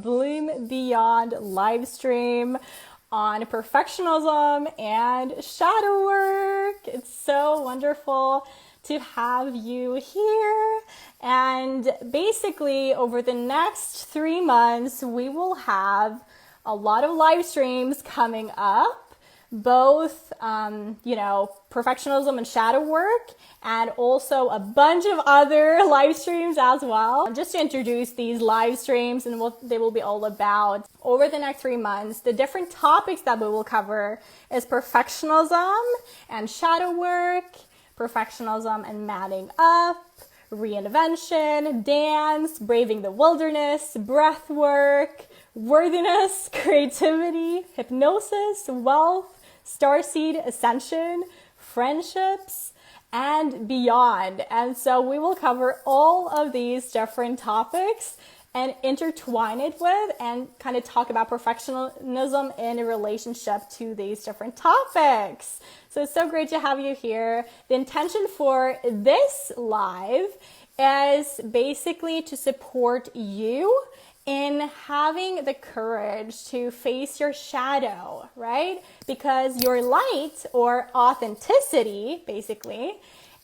Bloom Beyond live stream on perfectionism and shadow work. It's so wonderful to have you here. And basically, over the next 3 months, we will have a lot of live streams coming up, both, perfectionism and shadow work, and also a bunch of other live streams as well. Just to introduce these live streams and what they will be all about over the next 3 months, the different topics that we will cover is perfectionism and shadow work, perfectionism and manning up, reinvention, dance, braving the wilderness, breath work, worthiness, creativity, hypnosis, wealth, starseed ascension, friendships, and beyond. And so we will cover all of these different topics and intertwine it with and kind of talk about perfectionism in a relationship to these different topics. So it's so great to have you here. The intention for this live is basically to support you in having the courage to face your shadow, right? Because your light, or authenticity, basically,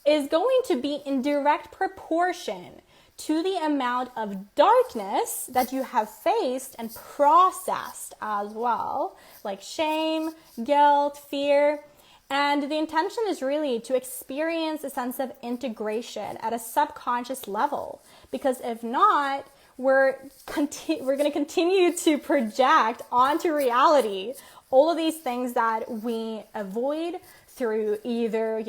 is going to be in direct proportion to the amount of darkness that you have faced and processed as well, like shame, guilt, fear. And the intention is really to experience a sense of integration at a subconscious level, because if not, we're going to continue to project onto reality all of these things that we avoid through either,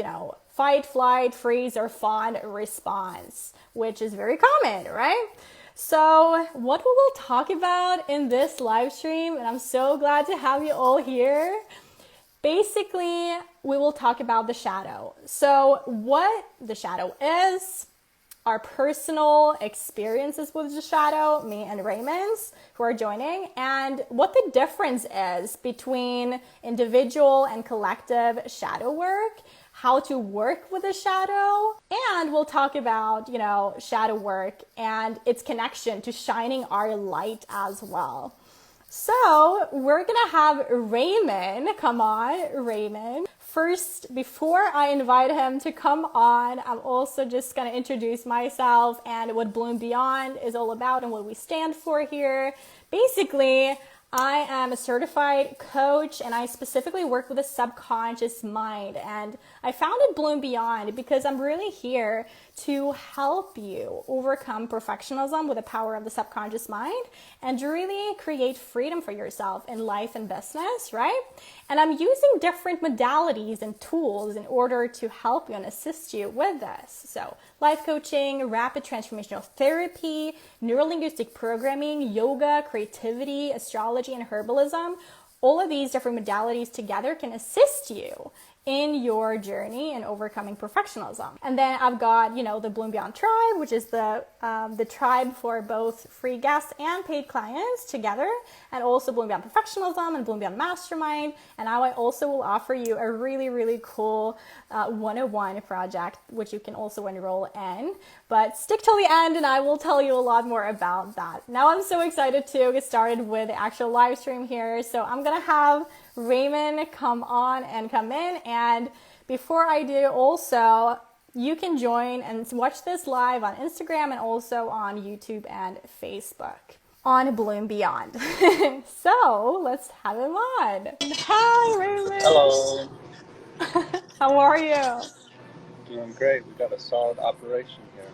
fight, flight, freeze, or fawn response, which is very common, right? So what we will talk about in this live stream, and I'm so glad to have you all here, basically, we will talk about the shadow. So what the shadow is, our personal experiences with the shadow, me and Raymond's who are joining, and what the difference is between individual and collective shadow work, how to work with the shadow, and we'll talk about, shadow work and its connection to shining our light as well. So we're gonna have Raymond come on. Raymond. First, before I invite him to come on, I'm also just gonna introduce myself and what Bloom Beyond is all about and what we stand for here. Basically, I am a certified coach and I specifically work with the subconscious mind, and I founded Bloom Beyond because I'm really here to help you overcome perfectionism with the power of the subconscious mind and to really create freedom for yourself in life and business, right? And I'm using different modalities and tools in order to help you and assist you with this. So life coaching, rapid transformational therapy, neurolinguistic programming, yoga, creativity, astrology, and herbalism. All of these different modalities together can assist you in your journey in overcoming perfectionism. And then I've got, the Bloom Beyond Tribe, which is the tribe for both free guests and paid clients together, and also Bloom Beyond Perfectionism and Bloom Beyond Mastermind. And now I also will offer you a really, really cool 101 project, which you can also enroll in. But stick till the end and I will tell you a lot more about that. Now I'm so excited to get started with the actual live stream here. So I'm gonna have Raymond come on and come in, and before I do, also you can join and watch this live on Instagram and also on YouTube and Facebook on Bloom Beyond. So let's have him on. Hi, Raymond. Hello. How are you? Doing great. We've got a solid operation here.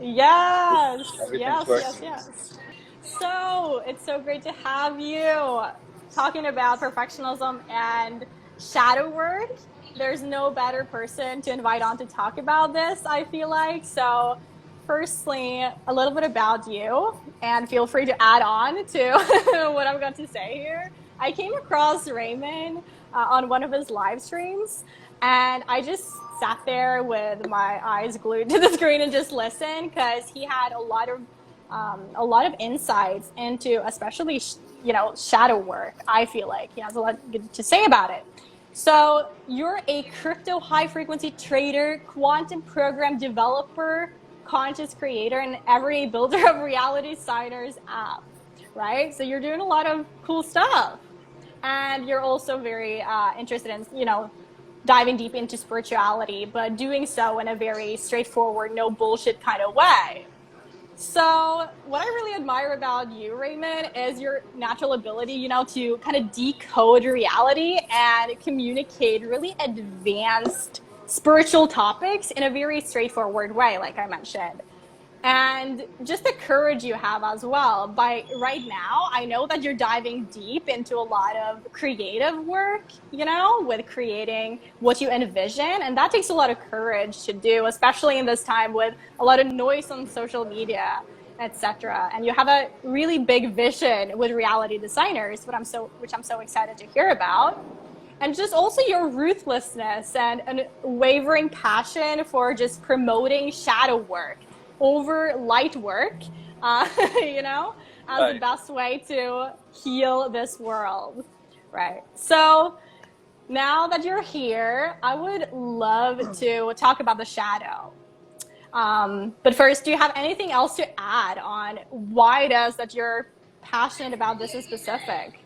Yes, Everything's working. yes. So it's so great to have you talking about perfectionism and shadow work. There's no better person to invite on to talk about this, I feel like. So firstly, a little bit about you, and feel free to add on to what I'm going to say here. I came across Raymond on one of his live streams, and I just sat there with my eyes glued to the screen and just listened, because he had a lot of insights into, especially shadow work. I feel like he has a lot good to say about it. So you're a crypto high frequency trader, quantum program developer, conscious creator, and everyday builder of reality signers app. right? So you're doing a lot of cool stuff. And you're also very interested in, diving deep into spirituality, but doing so in a very straightforward, no bullshit kind of way. So, what I really admire about you, Raymond, is your natural ability, to kind of decode reality and communicate really advanced spiritual topics in a very straightforward way, like I mentioned. And just the courage you have as well. By right now, I know that you're diving deep into a lot of creative work, with creating what you envision. And that takes a lot of courage to do, especially in this time with a lot of noise on social media, etc. And you have a really big vision with reality designers, which I'm so excited to hear about. And just also your ruthlessness and unwavering passion for just promoting shadow work over light work, as the Right. best way to heal this world, right? So now that you're here, I would love to talk about the shadow. But first, do you have anything else to add on why it is that you're passionate about this in specific?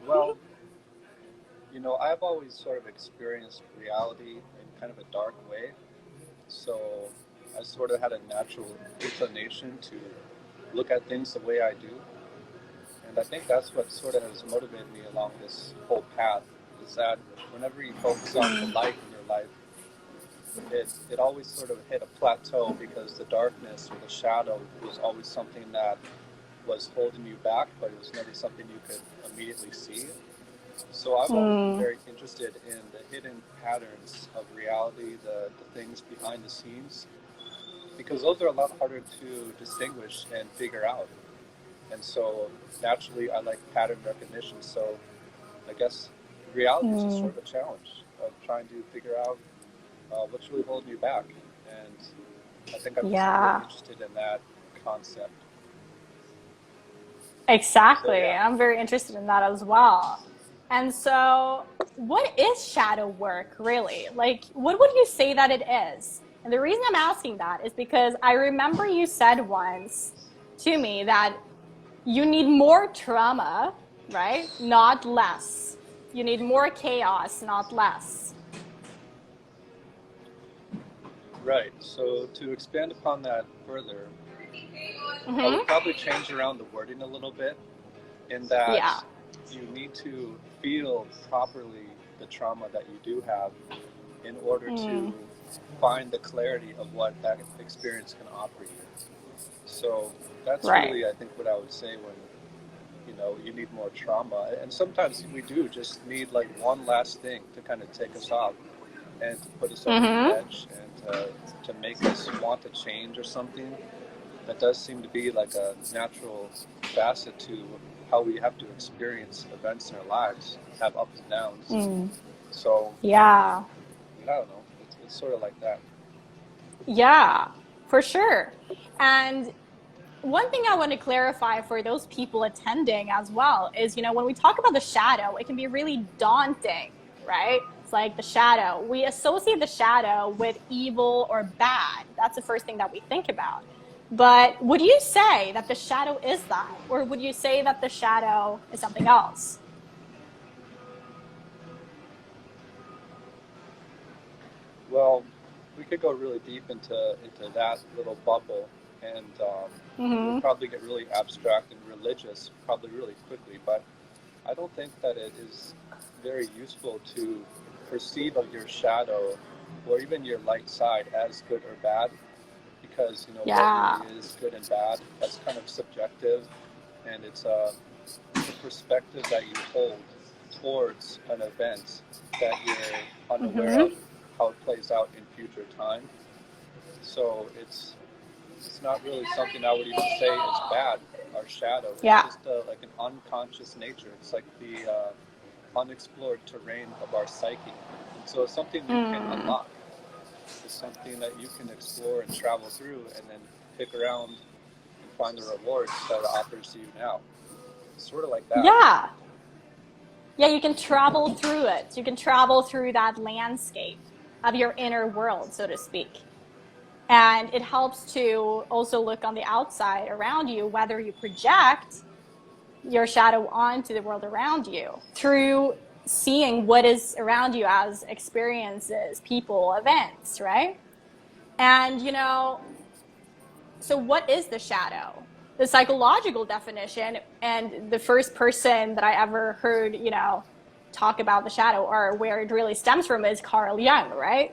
Well, I've always sort of experienced reality in kind of a dark way. So I sort of had a natural inclination to look at things the way I do. And I think that's what sort of has motivated me along this whole path, is that whenever you focus on the light in your life, it always sort of hit a plateau because the darkness or the shadow was always something that was holding you back, but it was never something you could immediately see. So I've always been very interested in the hidden patterns of reality, the things behind the scenes, because those are a lot harder to distinguish and figure out. And so naturally I like pattern recognition. So I guess reality is just sort of a challenge of trying to figure out what's really holding you back. And I think I'm just really interested in that concept. Exactly. So yeah. I'm very interested in that as well. And so, what is shadow work really? Like, what would you say that it is? And the reason I'm asking that is because I remember you said once to me that you need more trauma, right? Not less. You need more chaos, not less. Right. So to expand upon that further, I would probably change around the wording a little bit in that you need to feel properly the trauma that you do have in order to find the clarity of what that experience can offer you. So that's really, I think, what I would say when, you need more trauma. And sometimes we do just need like one last thing to kind of take us off and to put us over the edge and to make us want to change or something. That does seem to be like a natural facet to how we have to experience events in our lives, have ups and downs. So, Yeah. I don't know, it's sort of like that. Yeah, for sure. And one thing I want to clarify for those people attending as well is, when we talk about the shadow, it can be really daunting, right? It's like the shadow. We associate the shadow with evil or bad. That's the first thing that we think about. But would you say that the shadow is that? Or would you say that the shadow is something else? Well, we could go really deep into that little bubble, and we'll probably get really abstract and religious probably really quickly, but I don't think that it is very useful to perceive of your shadow or even your light side as good or bad, because what really is good and bad, that's kind of subjective, and it's a perspective that you hold towards an event that you're unaware of how it plays out in future time. So it's not really something I would even say is bad, our shadow. It's just like an unconscious nature. It's like the unexplored terrain of our psyche. And so it's something you can unlock. It's something that you can explore and travel through and then pick around and find the rewards that it offers to you now. It's sort of like that. Yeah. Yeah, you can travel through it. You can travel through that landscape of your inner world, so to speak. And it helps to also look on the outside around you, whether you project your shadow onto the world around you through seeing what is around you as experiences, people, events, right? And, so what is the shadow? The psychological definition, and the first person that I ever heard, talk about the shadow, or where it really stems from, is Carl Jung, right?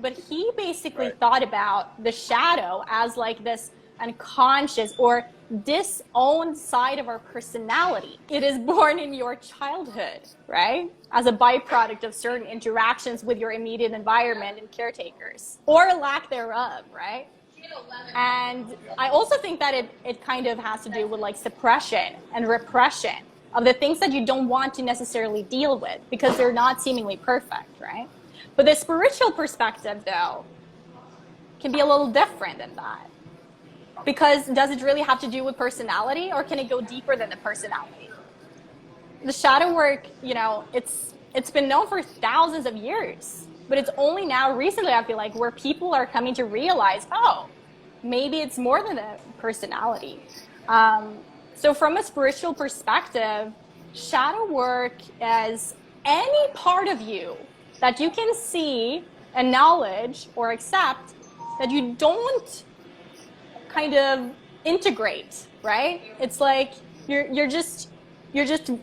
But he basically Right. thought about the shadow as like this unconscious or disowned side of our personality. It is born in your childhood, right? As a byproduct of certain interactions with your immediate environment and caretakers, or lack thereof, right? And I also think that it kind of has to do with like suppression and repression of the things that you don't want to necessarily deal with because they're not seemingly perfect, right? But the spiritual perspective, though, can be a little different than that. Because does it really have to do with personality, or can it go deeper than the personality? The shadow work, it's been known for thousands of years, but it's only now recently, I feel like, where people are coming to realize, oh, maybe it's more than a personality. So from a spiritual perspective, shadow work is any part of you that you can see, acknowledge, or accept that you don't kind of integrate, right? It's like you're just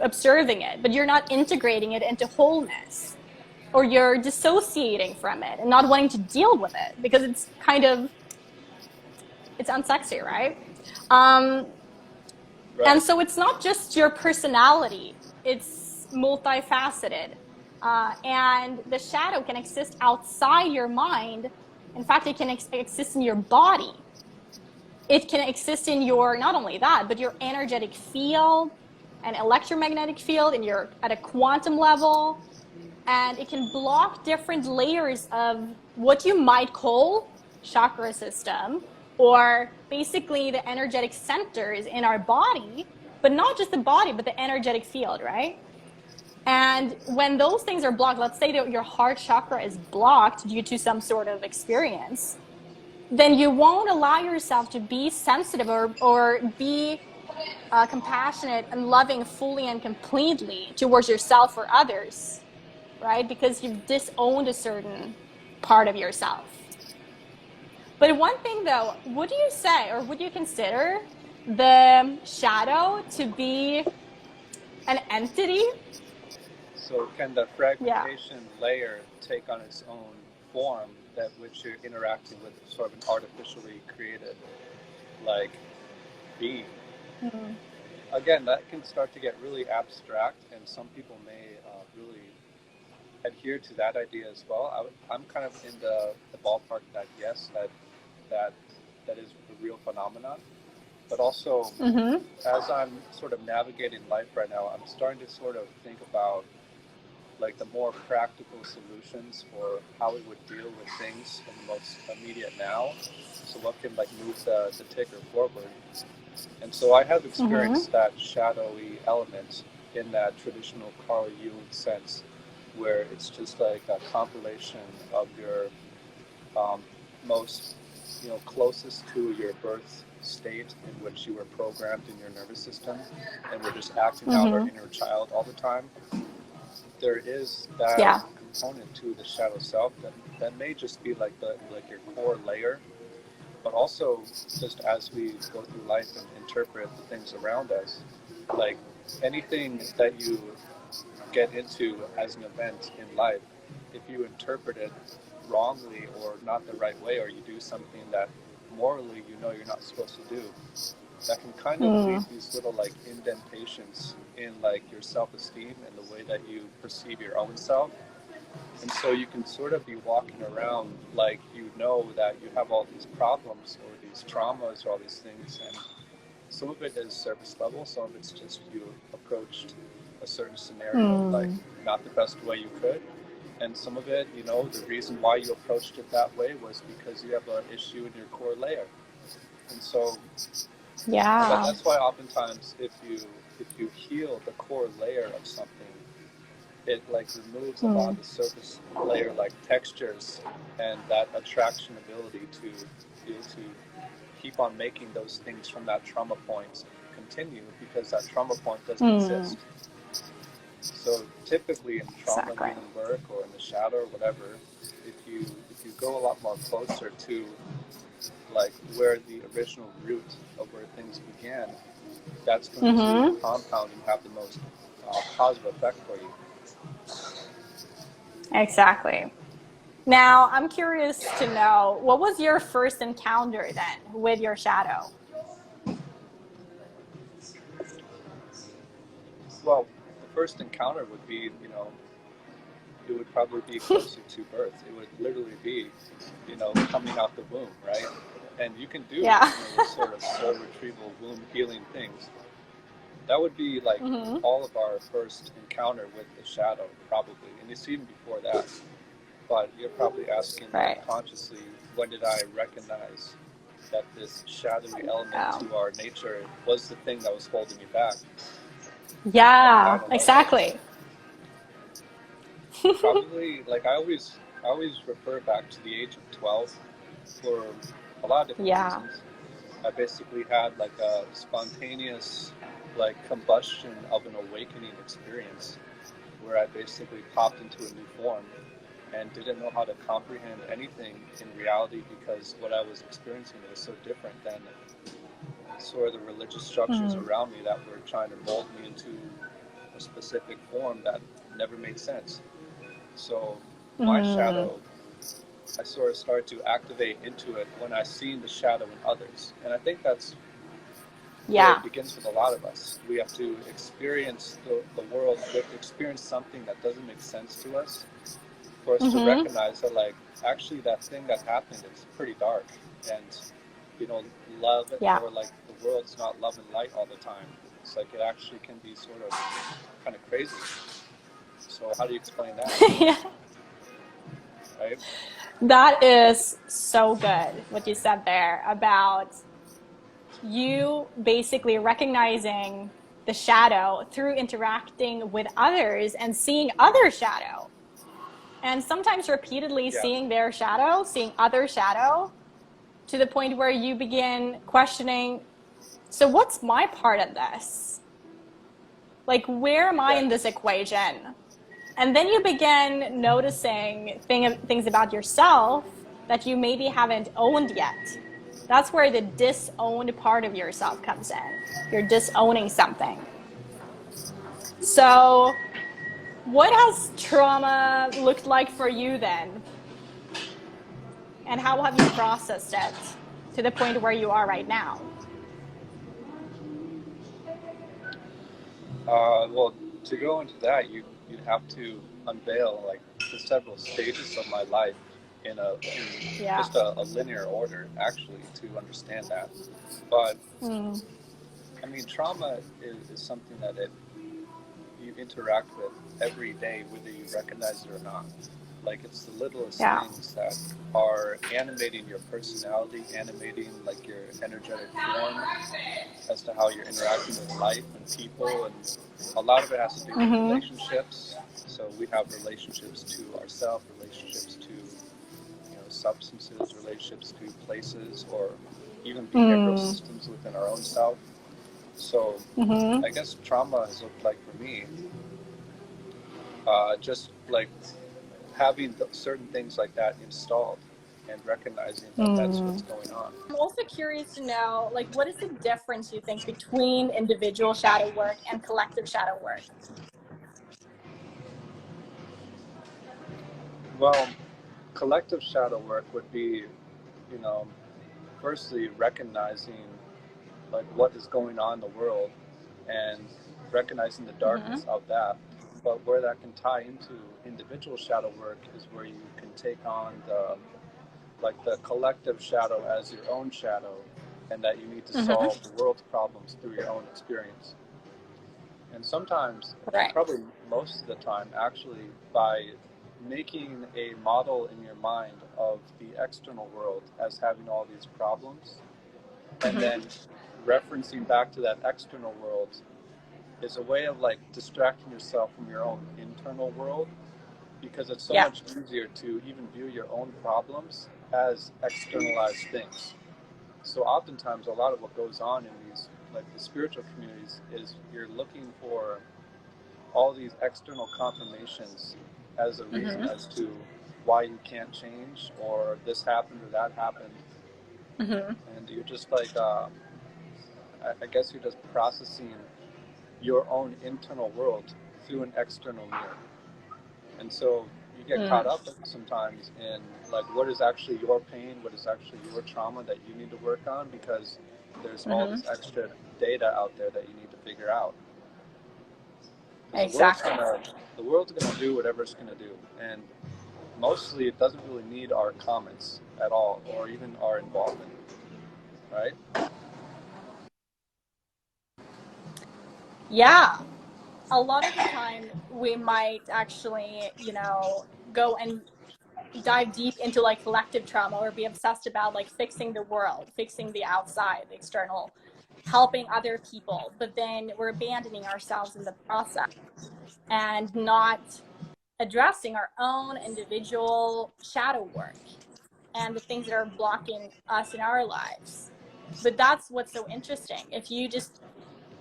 observing it, but you're not integrating it into wholeness, or you're dissociating from it and not wanting to deal with it because it's unsexy, right? Right. And so it's not just your personality, it's multifaceted. And the shadow can exist outside your mind. In fact, it can exist in your body. It can exist in your, not only that, but your energetic field and electromagnetic field at a quantum level. And it can block different layers of what you might call chakra system, or basically the energetic centers in our body, but not just the body, but the energetic field, right? And when those things are blocked, let's say that your heart chakra is blocked due to some sort of experience, then you won't allow yourself to be sensitive or be compassionate and loving fully and completely towards yourself or others, right? Because you've disowned a certain part of yourself. But one thing though, would you say, or would you consider the shadow to be an entity? So can the Yeah. fragmentation layer take on its own form that which you're interacting with sort of an artificially created like being? Mm-hmm. Again, that can start to get really abstract, and some people may really adhere to that idea as well. I'm kind of in the ballpark that yes, that is a real phenomenon. But also, Mm-hmm. as I'm sort of navigating life right now, I'm starting to sort of think about like the more practical solutions for how we would deal with things in the most immediate now. So what can like move the ticker forward. And so I have Mm-hmm. experienced that shadowy element in that traditional Carl Jung sense, where it's just like a compilation of your most, closest to your birth state in which you were programmed in your nervous system, and we're just acting out our Mm-hmm. inner child all the time. There is that Yeah. component to the shadow self that may just be like your core layer, but also just as we go through life and interpret the things around us, like anything that you get into as an event in life, if you interpret it wrongly or not the right way, or you do something that morally you're not supposed to do, that can kind of leave Mm. these little like indentations in like your self-esteem and the way that you perceive your own self. And so you can sort of be walking around like that you have all these problems or these traumas or all these things, and some of it is surface level, some of it's just you approached a certain scenario like Mm. not the best way you could. And some of it, the reason why you approached it that way was because you have an issue in your core layer. And so Yeah. that's why oftentimes if you heal the core layer of something, it like removes a lot of the surface layer like textures and that attraction ability to be able to keep on making those things from that trauma point continue, because that trauma point doesn't exist. So typically in trauma healing work or in the shadow or whatever, if you go a lot more closer to like where the original root of where things began, that's going to compound and have the most positive effect for you. Exactly. Now, I'm curious to know, what was your first encounter then with your shadow? Well, the first encounter would be, it would probably be closer to birth. It would literally be, coming out the womb, right? And you can do, this sort of soul retrieval, womb healing things. That would be like all of our first encounter with the shadow, probably. And it's even before that. But you're probably asking consciously, when did I recognize that this shadowy element to our nature was the thing that was holding me back? Yeah, exactly. Probably, like I always refer back to the age of 12 for a lot of different reasons. I basically had like a spontaneous like combustion of an awakening experience where I basically popped into a new form and didn't know how to comprehend anything in reality, because what I was experiencing was so different than sort of the religious structures around me that were trying to mold me into a specific form that never made sense. So my shadow, I sort of started to activate into it when I seen the shadow in others. And I think that's where it begins with a lot of us. We have to experience the world, we have to experience something that doesn't make sense to us for us to recognize that, like, actually that thing that happened is pretty dark, and love or like the world's not love and light all the time. It's like it actually can be sort of kind of crazy. So how do you explain that? Right? That is so good what you said there about you basically recognizing the shadow through interacting with others and seeing other shadow. And sometimes repeatedly seeing their shadow, seeing other shadow, to the point where you begin questioning, so what's my part in this? Like, where am I in this equation? And then you begin noticing things about yourself that you maybe haven't owned yet. That's where the disowned part of yourself comes in. You're disowning something. So, what has trauma looked like for you then? And how have you processed it to the point where you are right now? Well, to go into that, you'd have to unveil like the several stages of my life in just a linear order, actually, to understand that. But I mean, trauma is something that you interact with every day, whether you recognize it or not. Like, it's the littlest things that are animating your personality, animating like your energetic form as to how you're interacting with life and people, and a lot of it has to do with relationships. So we have relationships to ourselves, relationships to substances, relationships to places, or even behavioral systems within our own self. So I guess trauma has looked like for me just like having certain things like that installed and recognizing that that's what's going on. I'm also curious to know, like, what is the difference you think between individual shadow work and collective shadow work? Well, collective shadow work would be, firstly recognizing like what is going on in the world and recognizing the darkness of that. But where that can tie into individual shadow work is where you can take on the collective shadow as your own shadow, and that you need to solve the world's problems through your own experience. And sometimes, probably most of the time, actually, by making a model in your mind of the external world as having all these problems, and then referencing back to that external world is a way of like distracting yourself from your own internal world, because it's so Yeah. much easier to even view your own problems as externalized things. So oftentimes a lot of what goes on in these, like the spiritual communities, is you're looking for all these external confirmations as a reason as to why you can't change, or this happened or that happened. And you're just like, I guess you're just processing your own internal world through an external mirror. And so you get caught up sometimes in like what is actually your pain, what is actually your trauma that you need to work on, because there's all this extra data out there that you need to figure out. Exactly. The world's gonna do whatever it's gonna do, and mostly it doesn't really need our comments at all, or even our involvement, right? Yeah. A lot of the time we might actually, go and dive deep into like collective trauma, or be obsessed about like fixing the world, fixing the outside, the external, helping other people, but then we're abandoning ourselves in the process and not addressing our own individual shadow work and the things that are blocking us in our lives. But that's what's so interesting. If you just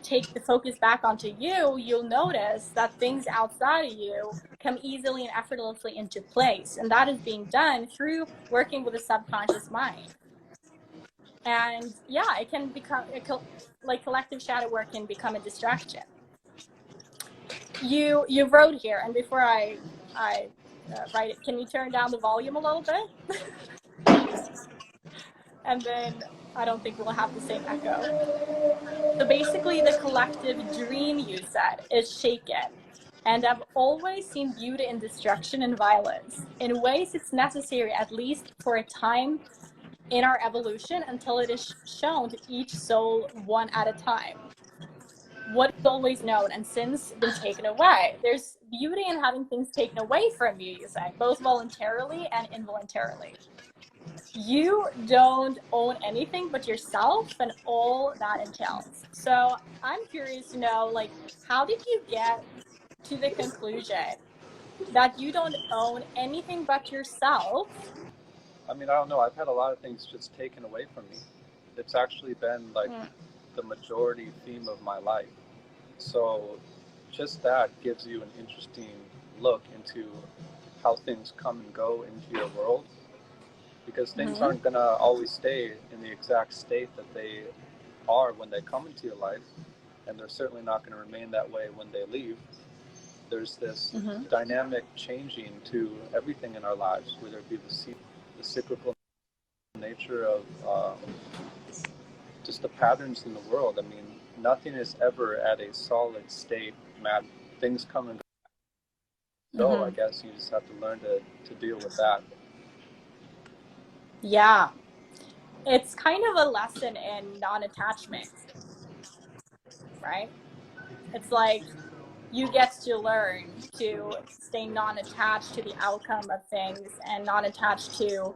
take the focus back onto you, you'll notice that things outside of you come easily and effortlessly into place. And that is being done through working with the subconscious mind. And yeah, it can become like collective shadow work can become a distraction. You wrote here, and before I write it, can you turn down the volume a little bit? And then I don't think we'll have the same echo. So basically, the collective dream, you said, is shaken. And I've always seen beauty in destruction and violence. In ways, it's necessary, at least for a time in our evolution, until it is shown to each soul one at a time. What is always known and since been taken away. There's beauty in having things taken away from you, you say, both voluntarily and involuntarily. You don't own anything but yourself and all that entails. So I'm curious to know, like, how did you get to the conclusion that you don't own anything but yourself? I mean, I don't know. I've had a lot of things just taken away from me. It's actually been like the majority theme of my life. So just that gives you an interesting look into how things come and go into your world, because things aren't going to always stay in the exact state that they are when they come into your life, and they're certainly not going to remain that way when they leave. There's this dynamic changing to everything in our lives, whether it be the cyclical nature of just the patterns in the world. I mean, nothing is ever at a solid state. Things come and go. So I guess you just have to learn to deal with that. Yeah. It's kind of a lesson in non-attachment, right? It's like you get to learn to stay non-attached to the outcome of things and non-attached to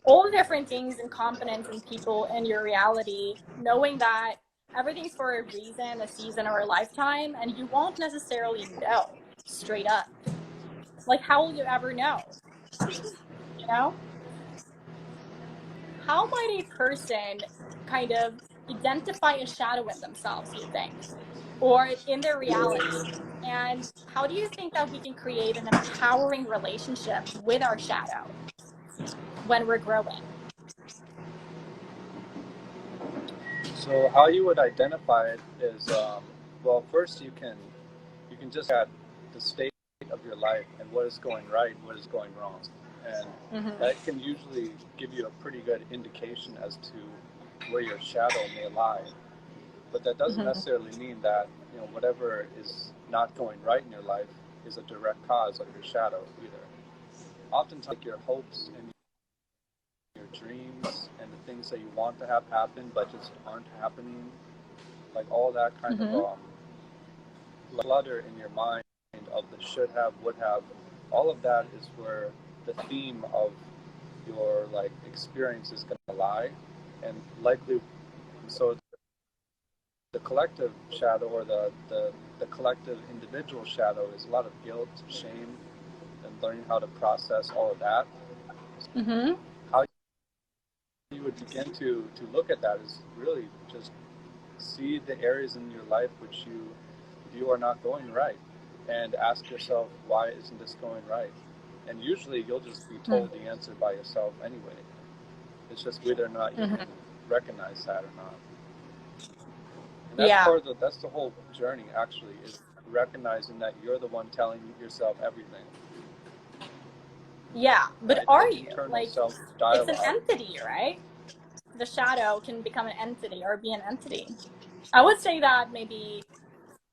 all the different things and components and people in your reality, knowing that everything's for a reason, a season, or a lifetime, and you won't necessarily know straight up. Like, how will you ever know? You know? How might a person kind of identify a shadow in themselves, you think, or in their reality? And how do you think that we can create an empowering relationship with our shadow when we're growing? So how you would identify it is, well, first you can just look at the state of your life and what is going right, what is going wrong, and that can usually give you a pretty good indication as to where your shadow may lie. But that doesn't necessarily mean that whatever is not going right in your life is a direct cause of your shadow either. Oftentimes, like your hopes and your dreams and the things that you want to have happen but just aren't happening, like all that kind of clutter in your mind of the should have, would have, all of that is where the theme of your like experience is going to lie, and likely so the collective shadow, or the collective individual shadow, is a lot of guilt, shame, and learning how to process all of that. Mm-hmm. How you would begin to look at that is really just see the areas in your life which you are not going right, and ask yourself, why isn't this going right? And usually you'll just be told the answer by yourself anyway. It's just whether or not you can recognize that or not. And that's the whole journey, actually, is recognizing that you're the one telling yourself everything. Yeah, but right? are The you? internal Like, self-dialogue. it's an entity, right? The shadow can become an entity or be an entity. I would say that maybe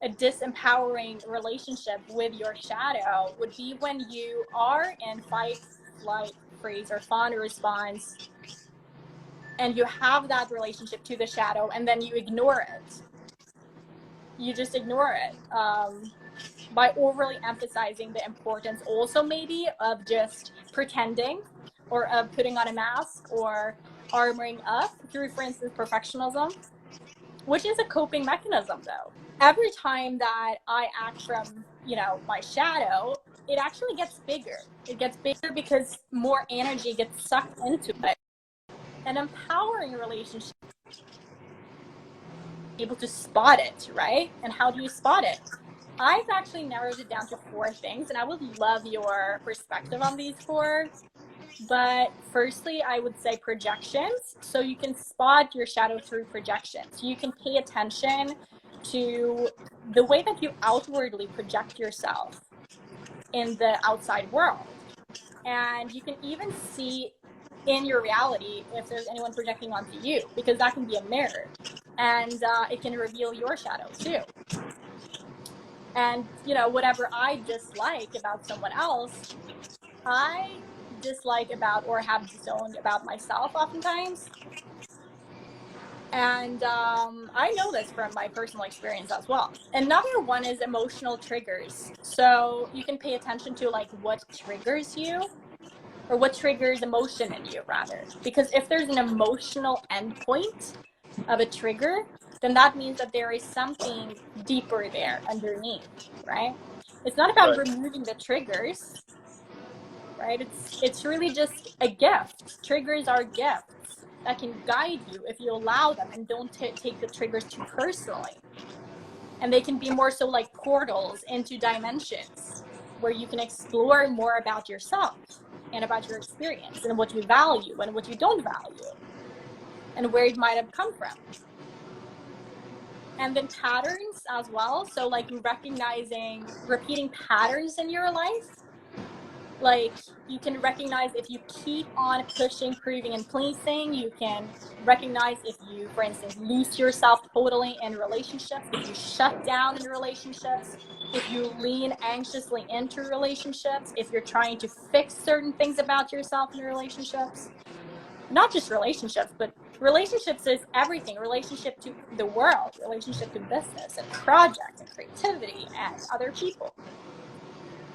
a disempowering relationship with your shadow would be when you are in fight, flight, freeze, or fawn response, and you have that relationship to the shadow, and then you ignore it. You just ignore it by overly emphasizing the importance also maybe of just pretending, or of putting on a mask, or armoring up through, for instance, perfectionism, which is a coping mechanism though. Every time that I act from, my shadow, it actually gets bigger. It gets bigger because more energy gets sucked into it. An empowering relationship, able to spot it, right? And how do you spot it? I've actually narrowed it down to 4 things, and I would love your perspective on these 4. But firstly, I would say projections. So you can spot your shadow through projections. You can pay attention to the way that you outwardly project yourself in the outside world. And you can even see in your reality if there's anyone projecting onto you, because that can be a mirror. And it can reveal your shadow too. And, whatever I dislike about someone else, I dislike about or have disowned about myself oftentimes. And I know this from my personal experience as well. Another one is emotional triggers. So you can pay attention to like what triggers you, or what triggers emotion in you rather. Because if there's an emotional endpoint of a trigger, then that means that there is something deeper there underneath, right? It's not about removing the triggers, right? It's really just a gift. Triggers are gifts that can guide you if you allow them and don't take the triggers too personally. And they can be more so like portals into dimensions where you can explore more about yourself and about your experience and what you value and what you don't value and where it might have come from. And then patterns as well. So like recognizing repeating patterns in your life. Like you can recognize if you keep on pushing, proving, and pleasing. You can recognize if you, for instance, lose yourself totally in relationships, if you shut down in relationships, if you lean anxiously into relationships, if you're trying to fix certain things about yourself in relationships. Not just relationships, but relationships is everything. Relationship to the world, relationship to business and projects and creativity and other people.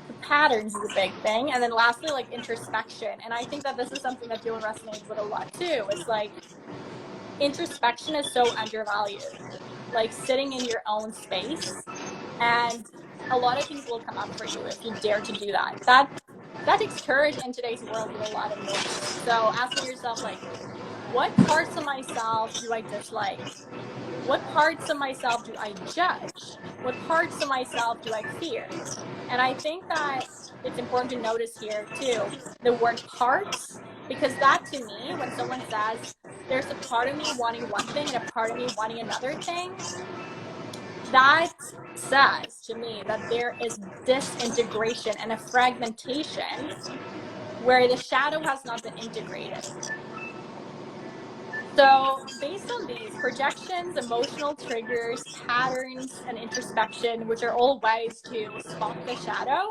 The patterns is a big thing. And then lastly, like introspection. And I think that this is something that you'll resonate with a lot too. It's like introspection is so undervalued. Like sitting in your own space, and a lot of things will come up for you if you dare to do that. That takes courage in today's world with a lot of noise. So asking yourself, like, what parts of myself do I dislike? What parts of myself do I judge? What parts of myself do I fear? And I think that it's important to notice here too the word parts, because that to me, when someone says there's a part of me wanting one thing and a part of me wanting another thing, that says to me that there is disintegration and a fragmentation where the shadow has not been integrated. So based on these projections, emotional triggers, patterns, and introspection, which are all ways to spot the shadow,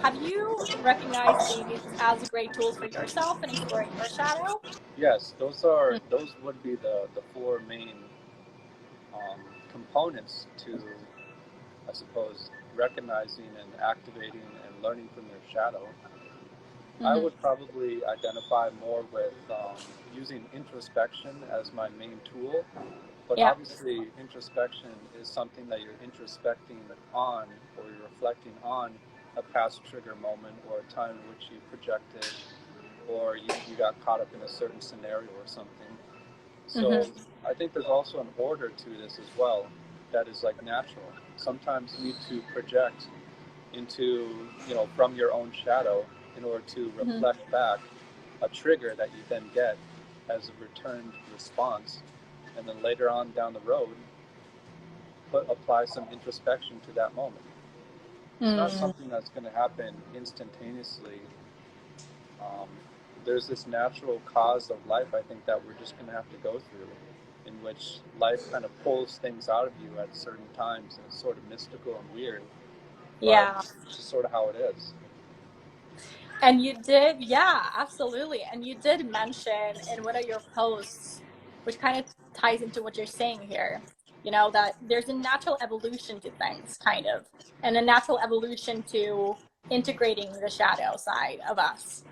have you recognized these as great tools for yourself in exploring your shadow? Yes, those would be the 4 main components to, I suppose, recognizing and activating and learning from your shadow. I would probably identify more with using introspection as my main tool, But Yeah. obviously, introspection is something that you're introspecting on, or you're reflecting on a past trigger moment, or a time in which you projected, or you got caught up in a certain scenario or something. So Mm-hmm. I think there's also an order to this as well that is like natural. Sometimes you need to project into, from your own shadow in order to Mm-hmm. reflect back a trigger that you then get as a returned response. And then later on down the road, apply some introspection to that moment. It's not Mm. something that's going to happen instantaneously. Um, there's this natural cause of life, I think, that we're just going to have to go through, in which life kind of pulls things out of you at certain times, and it's sort of mystical and weird, but Yeah. it's just sort of how it is. And you did, yeah, absolutely. And you did mention in one of your posts, which kind of ties into what you're saying here, that there's a natural evolution to things, kind of, and a natural evolution to integrating the shadow side of us.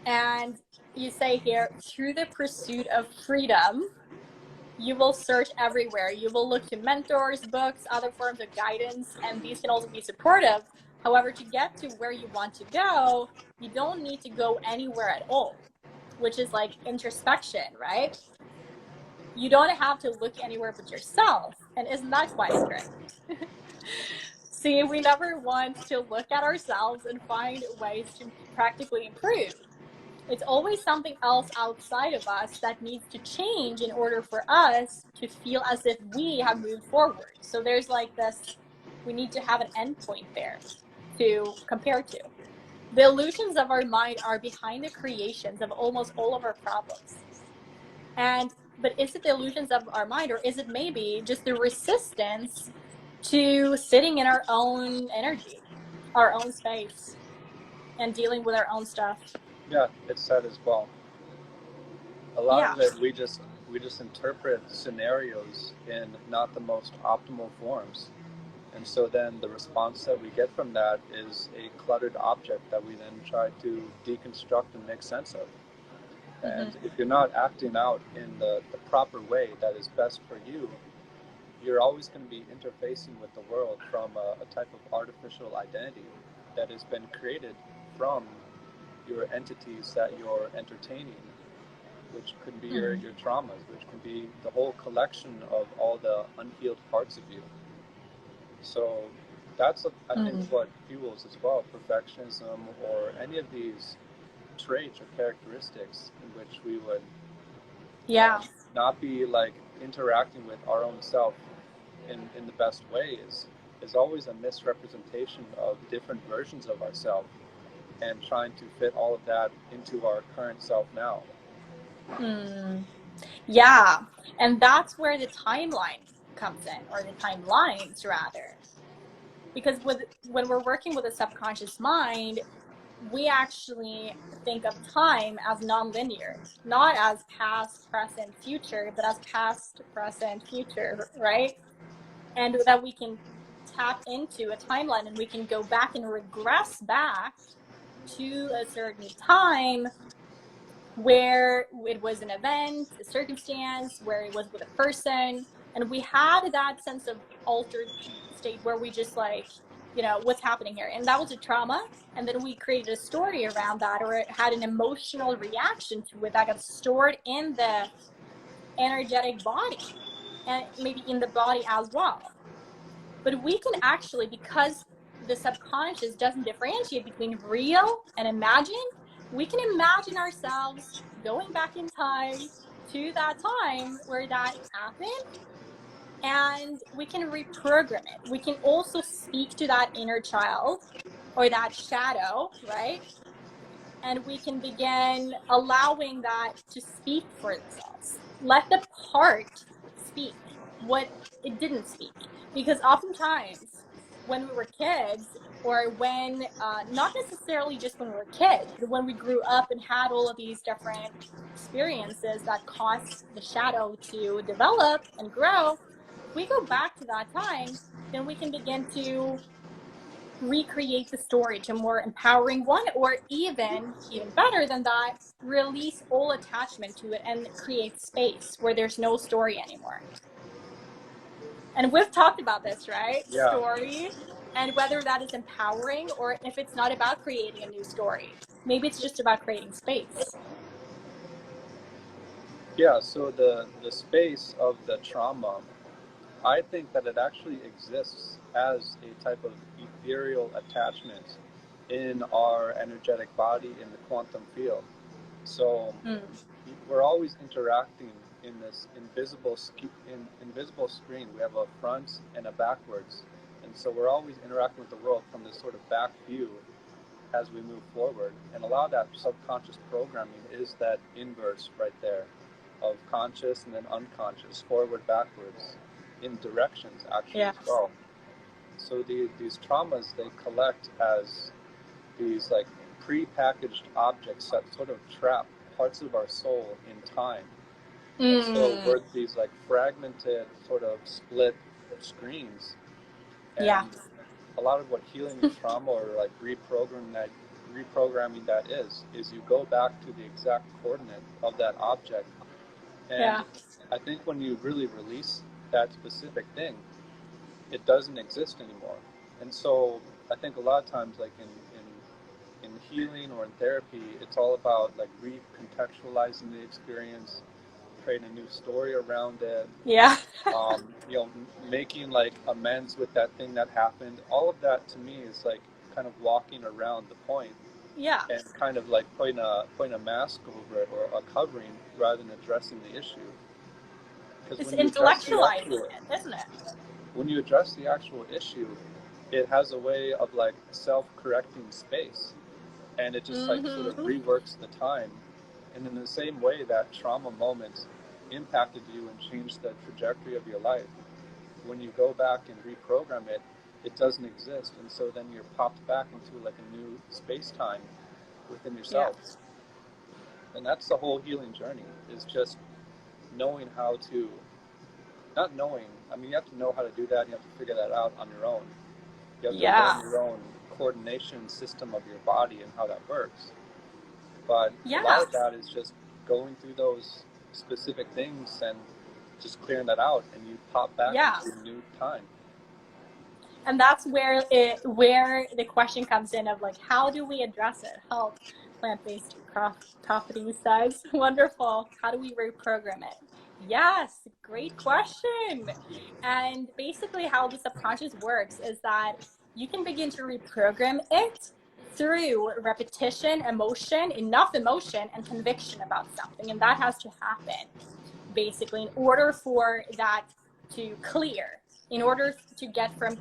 And you say here, through the pursuit of freedom, you will search everywhere. You will look to mentors, books, other forms of guidance, and these can also be supportive. However, to get to where you want to go, you don't need to go anywhere at all, which is like introspection, right? You don't have to look anywhere but yourself. And isn't that quite great? See, we never want to look at ourselves and find ways to practically improve. It's always something else outside of us that needs to change in order for us to feel as if we have moved forward. So there's like this, we need to have an endpoint there to compare to. The illusions of our mind are behind the creations of almost all of our problems. But is it the illusions of our mind, or is it maybe just the resistance to sitting in our own energy, our own space, and dealing with our own stuff? Yeah, it's said as well. A lot Yeah. of it we just interpret scenarios in not the most optimal forms. And so then the response that we get from that is a cluttered object that we then try to deconstruct and make sense of. Mm-hmm. And if you're not acting out in the proper way that is best for you, you're always going to be interfacing with the world from a type of artificial identity that has been created from your entities that you're entertaining, which could be your traumas, which can be the whole collection of all the unhealed parts of you. So that's, I think, Mm-hmm. what fuels as well perfectionism or any of these traits or characteristics in which we would Yeah. not be like interacting with our own self in the best way is always a misrepresentation of different versions of ourselves and trying to fit all of that into our current self now. Mm. Yeah. And that's where the timeline comes in, or the timelines rather. Because when we're working with a subconscious mind, we actually think of time as nonlinear, not as past, present, future, but as past, present, future, right? And that we can tap into a timeline and we can go back and regress back to a certain time where it was an event, a circumstance, where it was with a person, and we had that sense of altered state where we just like, what's happening here? And that was a trauma. And then we created a story around that, or it had an emotional reaction to it that got stored in the energetic body and maybe in the body as well. But we can actually, because the subconscious doesn't differentiate between real and imagined, we can imagine ourselves going back in time to that time where that happened, and we can reprogram it. We can also speak to that inner child or that shadow, right? And we can begin allowing that to speak for themselves. Let the part speak what it didn't speak. Because oftentimes, when we were kids, or when, not necessarily just when we were kids, but when we grew up and had all of these different experiences that caused the shadow to develop and grow, if we go back to that time, then we can begin to recreate the story to a more empowering one, or even better than that, release all attachment to it and create space where there's no story anymore. And we've talked about this, right? Yeah. Story, and whether that is empowering or if it's not about creating a new story. Maybe it's just about creating space. Yeah, so the space of the trauma, I think that it actually exists as a type of ethereal attachment in our energetic body in the quantum field. So we're always interacting in this invisible screen. We have a front and a backwards, and so we're always interacting with the world from this sort of back view as we move forward. And a lot of that subconscious programming is that inverse right there of conscious and then unconscious, forward, backwards, in directions actually as well. So these traumas, they collect as these like pre-packaged objects that sort of trap parts of our soul in time. And so we're these like fragmented sort of split screens. And a lot of what healing your trauma or like reprogramming that is you go back to the exact coordinate of that object. And I think when you really release that specific thing, it doesn't exist anymore. And so I think a lot of times, like in healing or in therapy, it's all about like recontextualizing the experience, creating a new story around it. You know, making like amends with that thing that happened. All of that to me is like kind of walking around the point. And kind of like putting a mask over it or a covering rather than addressing the issue. It's intellectualizing it, isn't it? When you address the actual issue, it has a way of like self-correcting space, and it just like sort of reworks the time. And in the same way that trauma moments impacted you and changed the trajectory of your life, when you go back and reprogram it, it doesn't exist, and so then you're popped back into like a new space-time within yourself. And that's the whole healing journey, is just knowing how to, not knowing, I mean, you have to know how to do that, you have to figure that out on your own. You have to learn your own coordination system of your body and how that works. But a lot of that is just going through those specific things and just clearing that out, and you pop back into a new time. And that's where the question comes in of like, how do we address it? Help, plant-based profiting says. Wonderful. How do we reprogram it? Yes, great question. And basically how the subconscious works is that you can begin to reprogram it through repetition, enough emotion and conviction about something. And that has to happen, basically, in order for that to clear, in order to get from,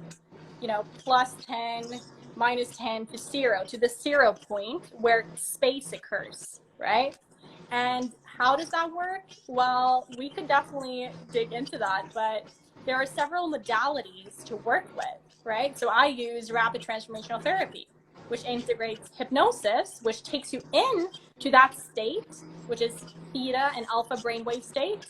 plus 10, minus 10 to 0, to the 0 point where space occurs, right? And how does that work? Well, we could definitely dig into that, but there are several modalities to work with, right? So I use rapid transformational therapy, which integrates hypnosis, which takes you in to that state, which is theta and alpha brainwave state.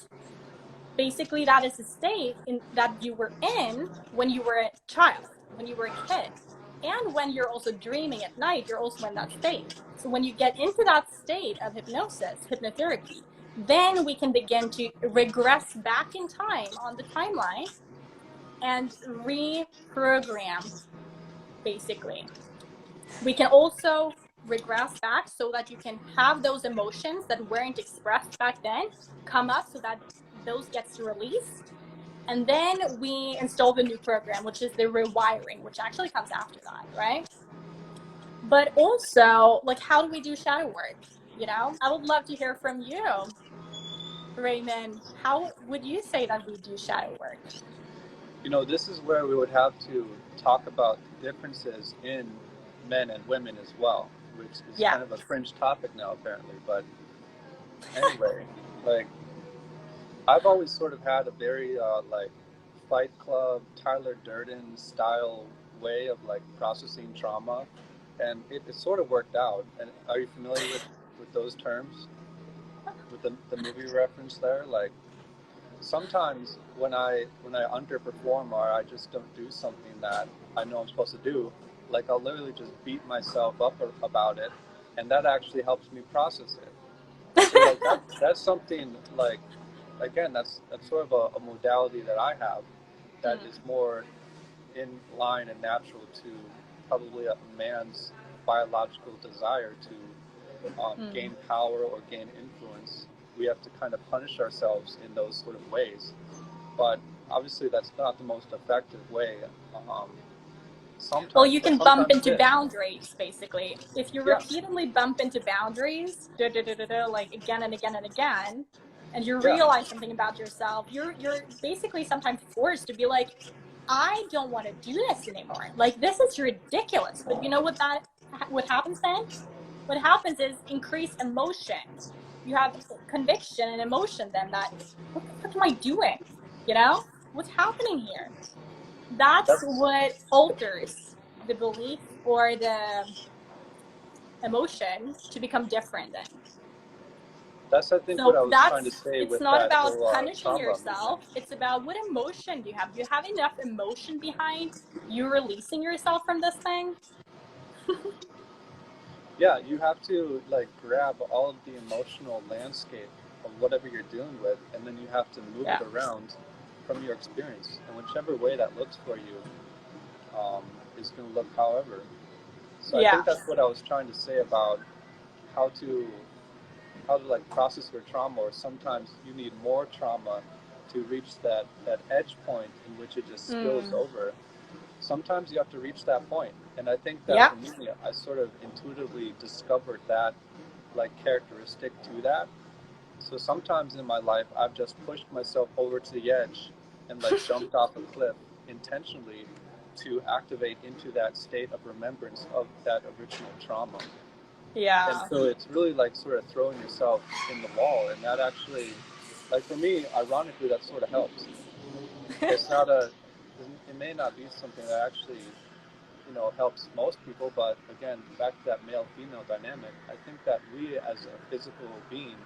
Basically, that is a state that you were in when you were a child, when you were a kid. And when you're also dreaming at night, you're also in that state. So when you get into that state of hypnosis, hypnotherapy, then we can begin to regress back in time on the timeline and reprogram, basically. We can also regress back so that you can have those emotions that weren't expressed back then come up so that those gets released. And then we install the new program, which is the rewiring, which actually comes after that, right? But also, like, how do we do shadow work? I would love to hear from you, Raymond. How would you say that we do shadow work? This is where we would have to talk about differences in men and women as well, which is kind of a fringe topic now, apparently. But anyway, like, I've always sort of had a very like Fight Club, Tyler Durden style way of like processing trauma, and it sort of worked out. And are you familiar with those terms? With the movie reference there? Like, sometimes when I underperform or I just don't do something that I know I'm supposed to do, Like I'll literally just beat myself up about it, and that actually helps me process it. So like that's something like, again, that's sort of a modality that I have that is more in line and natural to probably a man's biological desire to gain power or gain influence. We have to kind of punish ourselves in those sort of ways, but obviously that's not the most effective way. Um, Well, Sometimes, you but can bump sometimes into it is. boundaries, basically. If you Yeah, repeatedly bump into boundaries, like again and again and again, and you yeah. realize something about yourself, you're basically sometimes forced to be like, I don't want to do this anymore. Like this is ridiculous. But you know what happens then? What happens is increased emotion. You have conviction and emotion then that what the fuck am I doing? You know? What's happening here? That's That's what alters the belief or the emotion to become different then. that's I think what So I was trying to that's, say it's with not that about whole punishing trauma movement. yourself. It's about what emotion do you have? Do you have enough emotion behind you releasing yourself from this thing? Yeah, you have to like grab all of the emotional landscape of whatever you're dealing with, and then you have to move Yeah. it around from your experience, and whichever way that looks for you is going to look however. So I Yeah. think that's what I was trying to say about how to like process your trauma, or sometimes you need more trauma to reach that edge point in which it just spills over. Sometimes you have to reach that point, and I think that Yeah. for me, I sort of intuitively discovered that like characteristic to that. So sometimes in my life I've just pushed myself over to the edge and like jumped off a cliff intentionally to activate into that state of remembrance of that original trauma. And Yeah. so it's really like sort of throwing yourself in the wall, and that actually, like for me, ironically, that sort of helps. It's not a, it may not be something that actually, helps most people, but again, back to that male-female dynamic, I think that we as a physical being,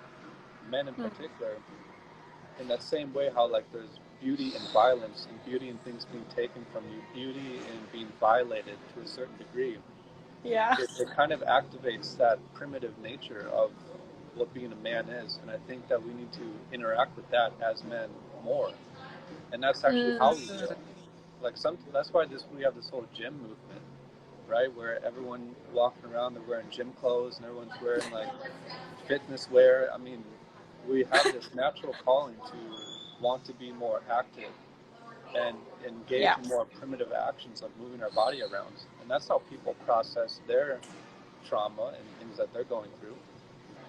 men in particular, in that same way how like there's beauty in violence and beauty in things being taken from you, beauty in being violated to a certain degree, Yeah. it kind of activates that primitive nature of what being a man is. And I think that we need to interact with that as men more. And that's actually how we heal. Like that's why we have this whole gym movement, right? Where everyone walking around, they're wearing gym clothes and everyone's wearing like fitness wear. I mean, we have this natural calling to want to be more active and engage Yeah. in more primitive actions of moving our body around. And that's how people process their trauma and things that they're going through.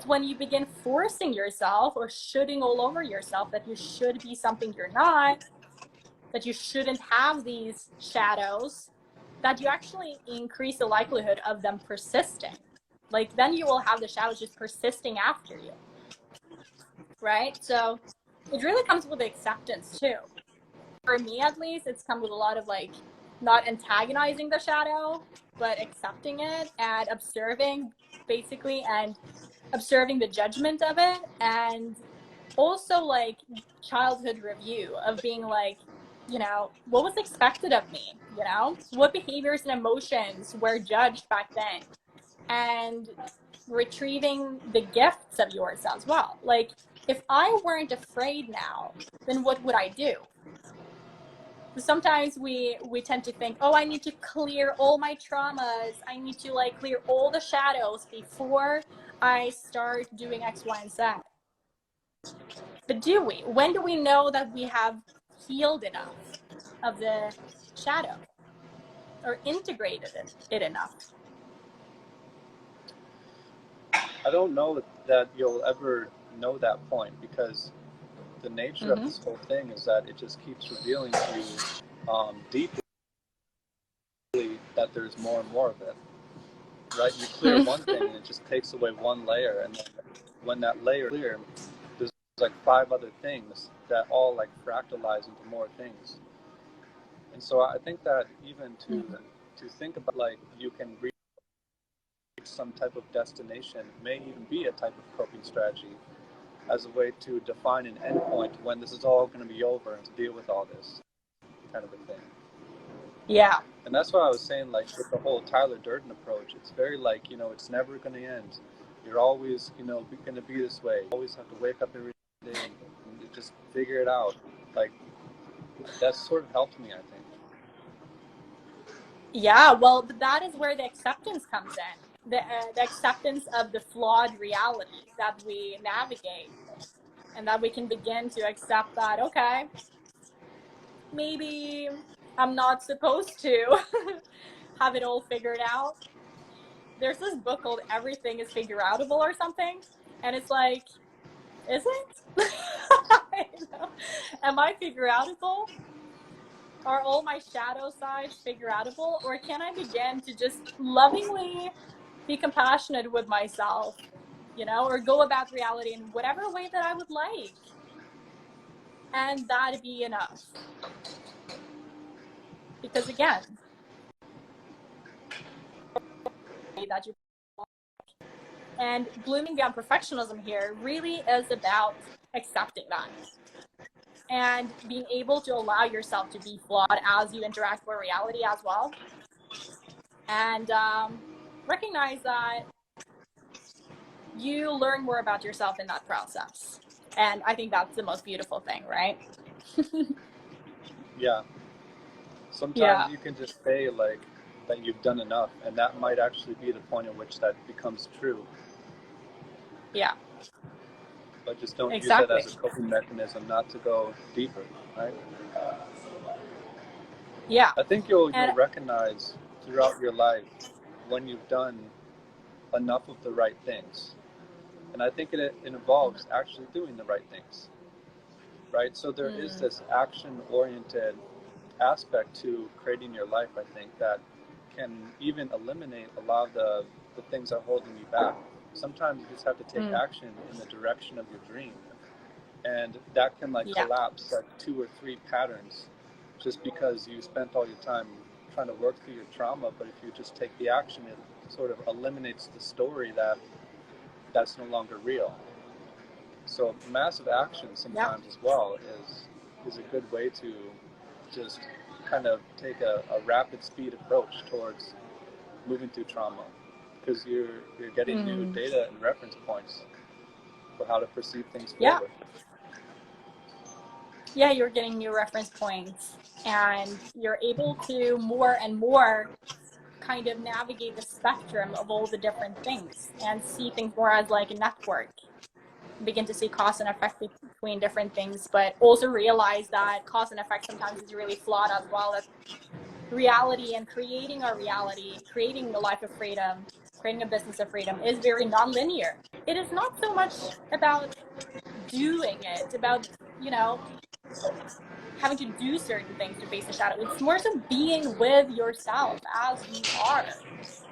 When you begin forcing yourself or shooting all over yourself that you should be something you're not, that you shouldn't have these shadows, that you actually increase the likelihood of them persisting. Like then you will have the shadows just persisting after you, right? So it really comes with acceptance too. For me, at least, it's come with a lot of like not antagonizing the shadow, but accepting it and observing basically and observing the judgment of it, and also like childhood review of being like, what was expected of me, what behaviors and emotions were judged back then, and retrieving the gifts of yours as well. Like if I weren't afraid now, then what would I do? Sometimes we tend to think, oh, I need to clear all my traumas, I need to like clear all the shadows before I start doing X, Y, and Z. But do we? When do we know that we have healed enough of the shadow or integrated it enough? I don't know that you'll ever know that point, because the nature of Mm-hmm. this whole thing is that it just keeps revealing to you deeply that there's more and more of it. Right? You clear one thing and it just takes away one layer, and then when that layer is clear, there's like five other things that all like fractalize into more things. And so I think that even to think about like you can reach some type of destination may even be a type of coping strategy as a way to define an endpoint when this is all going to be over and to deal with all this kind of a thing. Yeah. And that's why I was saying, like, with the whole Tyler Durden approach, it's very like, it's never going to end. You're always, going to be this way. You always have to wake up every day and just figure it out. Like, that sort of helped me, I think. Yeah, well, that is where the acceptance comes in. The acceptance of the flawed reality that we navigate, and that we can begin to accept that, okay, maybe I'm not supposed to have it all figured out. There's this book called Everything is Figure Outable or something, and it's like, is it? Am I figure outable? Are all my shadow sides figure outable? Or can I begin to just lovingly be compassionate with myself, or go about reality in whatever way that I would like? And that'd be enough. Because again, that you and blooming beyond perfectionism here really is about accepting that and being able to allow yourself to be flawed as you interact with reality as well, and recognize that you learn more about yourself in that process. And I think that's the most beautiful thing, right? Yeah. Sometimes Yeah. you can just say, like, that you've done enough, and that might actually be the point at which that becomes true. Yeah. But just don't use that Exactly. as a coping mechanism not to go deeper, right? Yeah. I think you'll And recognize throughout your life when you've done enough of the right things. And I think it involves actually doing the right things, right? So there is this action-oriented aspect to creating your life, I think, that can even eliminate a lot of the things that are holding you back. Sometimes you just have to take action in the direction of your dream. And that can like yeah. collapse like 2 or 3 patterns just because you spent all your time trying to work through your trauma. But if you just take the action, it sort of eliminates the story that's no longer real. So massive action Yeah. sometimes as well is a good way to just kind of take a rapid speed approach towards moving through trauma, because you're getting new data and reference points for how to perceive things Yeah. forward. Yeah, you're getting new reference points, and you're able to more and more kind of navigate the spectrum of all the different things and see things more as like a network. Begin to see cause and effect between different things, but also realize that cause and effect sometimes is really flawed as well. That reality and creating our reality, creating a life of freedom, creating a business of freedom is very nonlinear. It is not so much about doing it, about, having to do certain things to face the shadow. It's more so being with yourself as you are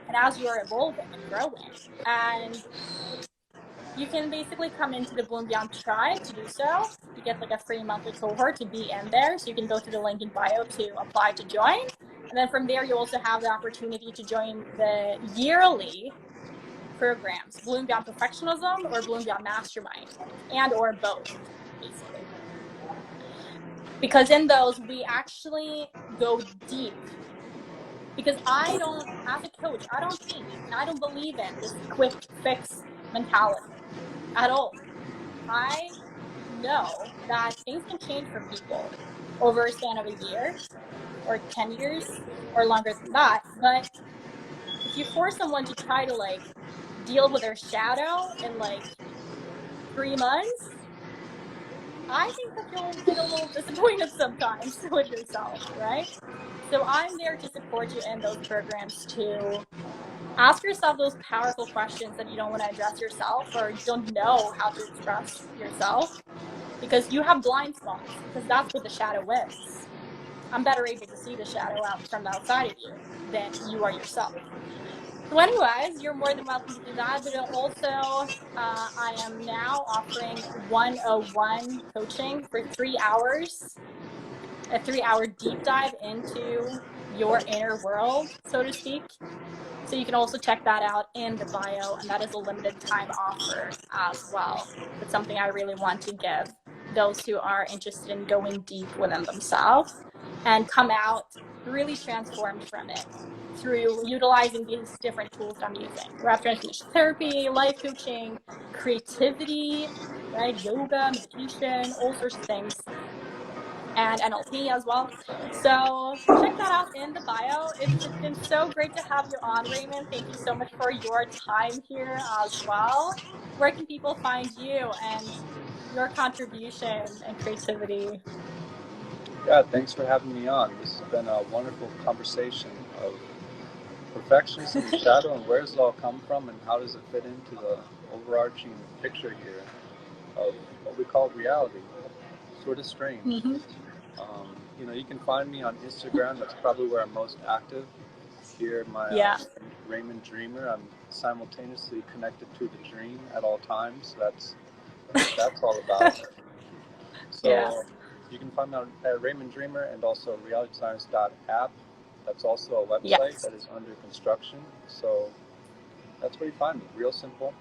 and as you are evolving and growing. And you can basically come into the Bloom Beyond tribe to do so. You get like a free monthly cohort to be in there. So you can go to the link in bio to apply to join. And then from there, you also have the opportunity to join the yearly programs, Bloom Beyond Perfectionism or Bloom Beyond Mastermind, and or both, basically. Because in those, we actually go deep. Because as a coach, I don't teach and I don't believe in this quick fix mentality at all. I know that things can change for people over a span of a year or 10 years or longer than that. But if you force someone to try to like deal with their shadow in like 3 months, I think that you'll get a little disappointed sometimes with yourself, right? So I'm there to support you in those programs to ask yourself those powerful questions that you don't want to address yourself or don't know how to express yourself, because you have blind spots, because that's what the shadow is. I'm better able to see the shadow out from the outside of you than you are yourself. So anyways, you're more than welcome to do that. But also, I am now offering 101 coaching for 3 hours, a 3-hour deep dive into your inner world, so to speak. So you can also check that out in the bio, and that is a limited time offer as well. It's something I really want to give those who are interested in going deep within themselves and come out really transformed from it through utilizing these different tools that I'm using. Rapid transformation therapy, life coaching, creativity, right? Yoga, meditation, all sorts of things, and NLP as well. So check that out in the bio. It's been so great to have you on, Raymond. Thank you so much for your time here as well. Where can people find you and your contribution and creativity? Yeah, thanks for having me on. This has been a wonderful conversation of perfectionism and shadow, and where does it all come from, and how does it fit into the overarching picture here of what we call reality. Sort of strange. Mm-hmm. You can find me on Instagram. That's probably where I'm most active. Here, my Yeah. Raymond Dreamer. I'm simultaneously connected to the dream at all times. That's what that's all about. Yeah. So you can find me on at Raymond Dreamer and also realityscience.app. That's also a website Yes. that is under construction. So that's where you find me. Real simple.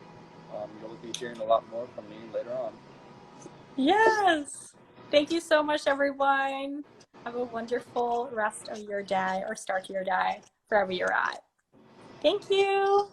You'll be hearing a lot more from me later on. Yes. Thank you so much, everyone. Have a wonderful rest of your day or start to your day wherever you're at. Thank you.